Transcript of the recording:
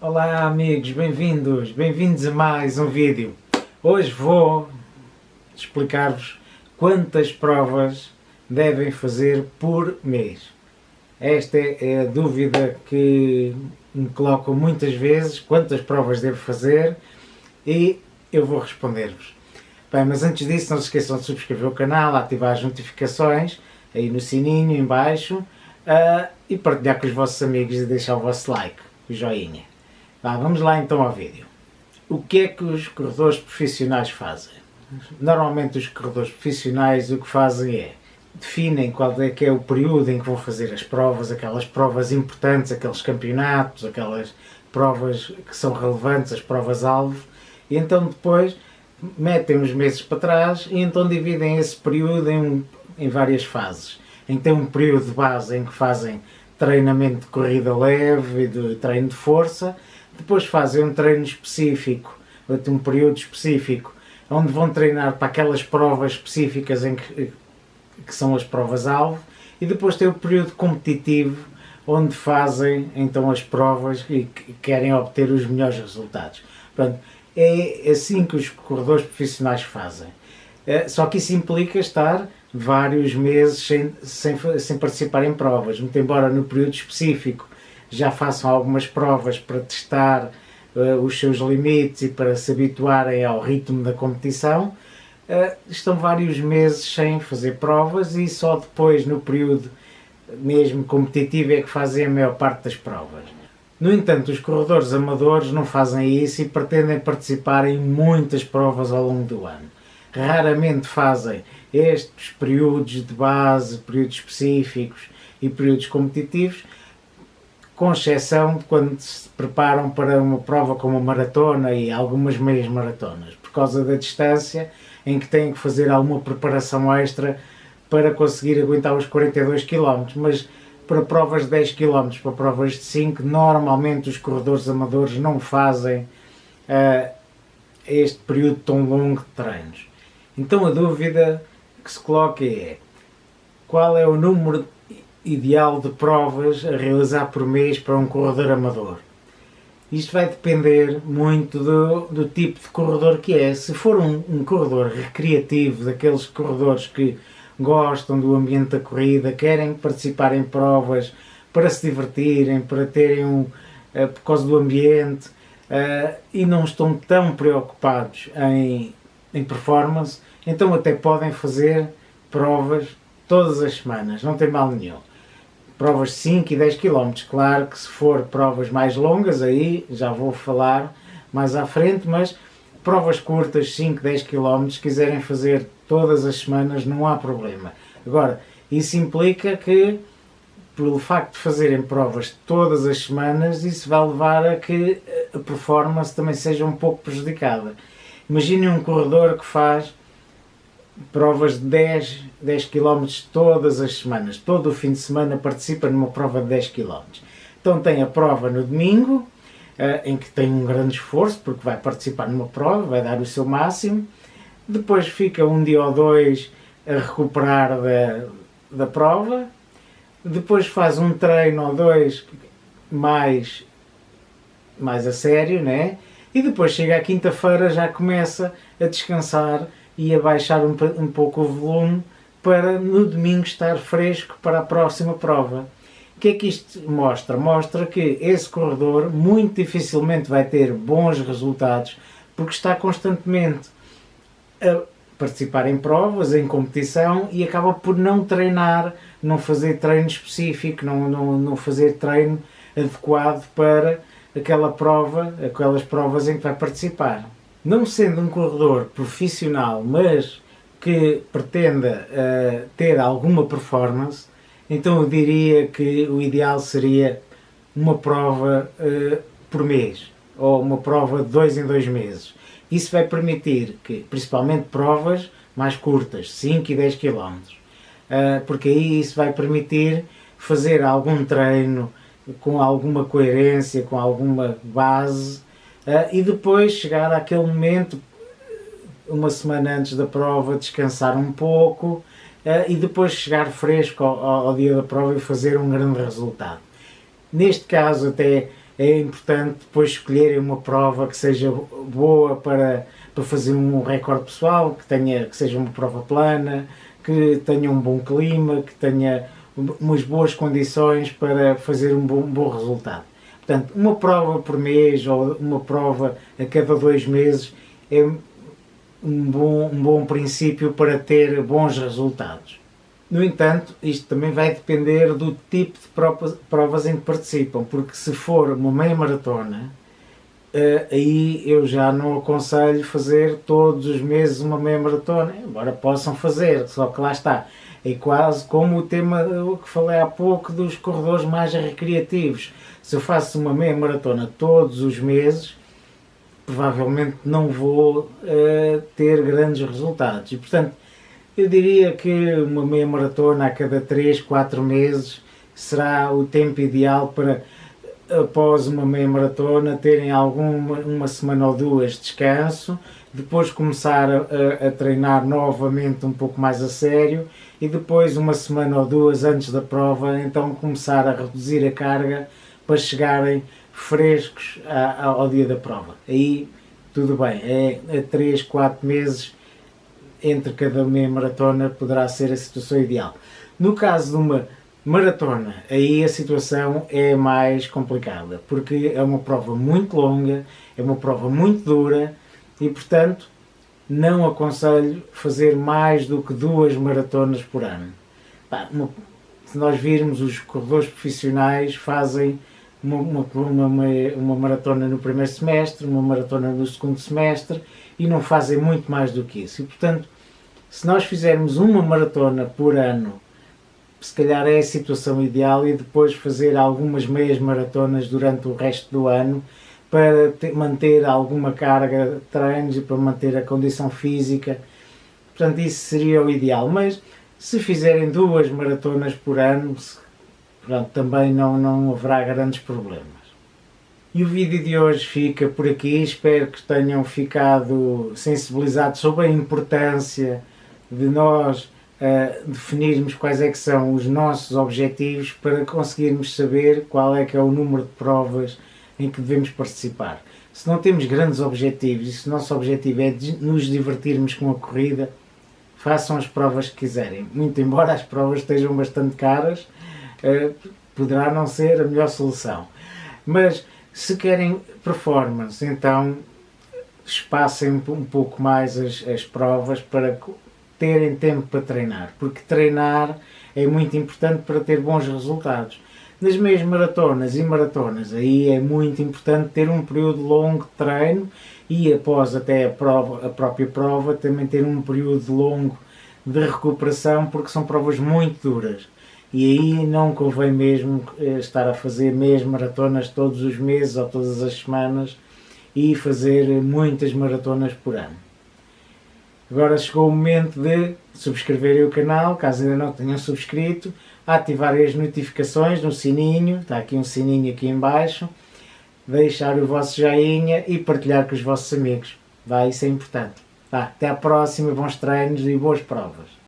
Olá amigos, bem-vindos a mais um vídeo. Hoje vou explicar-vos quantas provas devem fazer por mês. Esta é a dúvida que me colocam muitas vezes, quantas provas devo fazer, e eu vou responder-vos. Bem, mas antes disso não se esqueçam de subscrever o canal, ativar as notificações, aí no sininho em baixo, e partilhar com os vossos amigos e deixar o vosso like, o joinha. Vamos lá então ao vídeo. O que é que os corredores profissionais fazem? Normalmente os corredores profissionais o que fazem é definem qual é que é o período em que vão fazer as provas, aquelas provas importantes, aqueles campeonatos, aquelas provas que são relevantes, as provas-alvo, e então depois metem uns meses para trás e então dividem esse período em várias fases. Então um período de base em que fazem treinamento de corrida leve e de treino de força. Depois fazem um treino específico, um período específico, onde vão treinar para aquelas provas específicas que são as provas-alvo, e depois tem o período competitivo, onde fazem então as provas e querem obter os melhores resultados. Portanto, é assim que os corredores profissionais fazem. Só que isso implica estar vários meses sem participar em provas, muito embora no período específico já façam algumas provas para testar os seus limites e para se habituarem ao ritmo da competição, estão vários meses sem fazer provas e só depois, no período mesmo competitivo, é que fazem a maior parte das provas. No entanto, os corredores amadores não fazem isso e pretendem participar em muitas provas ao longo do ano. Raramente fazem estes períodos de base, períodos específicos e períodos competitivos, com exceção de quando se preparam para uma prova como a maratona e algumas meias maratonas, por causa da distância em que têm que fazer alguma preparação extra para conseguir aguentar os 42 km, mas para provas de 10 km, para provas de 5, normalmente os corredores amadores não fazem este período tão longo de treinos. Então a dúvida que se coloca é: qual é o número ideal de provas a realizar por mês para um corredor amador? Isto vai depender muito do tipo de corredor que é. Se for um corredor recreativo, daqueles corredores que gostam do ambiente da corrida, querem participar em provas para se divertirem, para terem por causa do ambiente, e não estão tão preocupados em performance, então até podem fazer provas todas as semanas, não tem mal nenhum. Provas de 5 e 10 km, claro que se for provas mais longas, aí já vou falar mais à frente, mas provas curtas, 5, 10 km, se quiserem fazer todas as semanas, não há problema. Agora, isso implica que, pelo facto de fazerem provas todas as semanas, isso vai levar a que a performance também seja um pouco prejudicada. Imaginem um corredor que faz provas de 10 km todas as semanas, todo o fim de semana participa numa prova de 10 km. Então tem a prova no domingo, em que tem um grande esforço, porque vai participar numa prova, vai dar o seu máximo, depois fica um dia ou dois a recuperar da prova, depois faz um treino ou dois mais a sério, né? E depois chega à quinta-feira, já começa a descansar e a baixar um pouco o volume para no domingo estar fresco para a próxima prova. O que é que isto mostra? Mostra que esse corredor muito dificilmente vai ter bons resultados porque está constantemente a participar em provas, em competição, e acaba por não treinar, não fazer treino específico, não fazer treino adequado para aquela prova, aquelas provas em que vai participar. Não sendo um corredor profissional, mas que pretenda ter alguma performance, então eu diria que o ideal seria uma prova por mês, ou uma prova de 2 em 2 meses. Isso vai permitir que, principalmente provas mais curtas, 5 e 10 km, porque aí isso vai permitir fazer algum treino com alguma coerência, com alguma base, e depois chegar àquele momento, uma semana antes da prova, descansar um pouco, e depois chegar fresco ao dia da prova e fazer um grande resultado. Neste caso até é importante depois escolherem uma prova que seja boa para fazer um recorde pessoal, que seja uma prova plana, que tenha um bom clima, que tenha umas boas condições para fazer um bom resultado. Portanto, uma prova por mês ou uma prova a cada 2 meses é um bom princípio para ter bons resultados. No entanto, isto também vai depender do tipo de provas em que participam, porque se for uma meia maratona, aí eu já não aconselho fazer todos os meses uma meia maratona, embora possam fazer, só que lá está. É quase como o tema que falei há pouco dos corredores mais recreativos. Se eu faço uma meia maratona todos os meses, provavelmente não vou ter grandes resultados. E, portanto, eu diria que uma meia maratona a cada 3, 4 meses será o tempo ideal para, após uma meia maratona, terem uma semana ou 2 de descanso, depois começar a treinar novamente um pouco mais a sério e depois uma semana ou 2 antes da prova, então começar a reduzir a carga para chegarem frescos ao dia da prova. Aí tudo bem, é 3, 4 meses entre cada meia maratona poderá ser a situação ideal. No caso de uma maratona, aí a situação é mais complicada, porque é uma prova muito longa, é uma prova muito dura e, portanto, não aconselho fazer mais do que 2 maratonas por ano. Se nós virmos, os corredores profissionais fazem uma maratona no primeiro semestre, uma maratona no segundo semestre e não fazem muito mais do que isso. E, portanto, se nós fizermos uma maratona por ano, se calhar é a situação ideal, e depois fazer algumas meias maratonas durante o resto do ano para manter alguma carga de treinos e para manter a condição física. Portanto, isso seria o ideal. Mas se fizerem 2 maratonas por ano, pronto, também não haverá grandes problemas. E o vídeo de hoje fica por aqui. Espero que tenham ficado sensibilizados sobre a importância de nós definirmos quais é que são os nossos objetivos para conseguirmos saber qual é que é o número de provas em que devemos participar. Se não temos grandes objetivos e se o nosso objetivo é nos divertirmos com a corrida, façam as provas que quiserem. Muito embora as provas estejam bastante caras, poderá não ser a melhor solução. Mas se querem performance, então espacem um pouco mais as provas para terem tempo para treinar, porque treinar é muito importante para ter bons resultados. Nas meias maratonas e maratonas, aí é muito importante ter um período longo de treino e após até a própria prova também ter um período longo de recuperação, porque são provas muito duras. E aí não convém mesmo estar a fazer meias maratonas todos os meses ou todas as semanas e fazer muitas maratonas por ano. Agora chegou o momento de subscreverem o canal, caso ainda não tenham subscrito, ativarem as notificações no sininho, está aqui um sininho aqui em baixo, deixar o vosso joinha e partilhar com os vossos amigos. Isso é importante. Até à próxima, bons treinos e boas provas.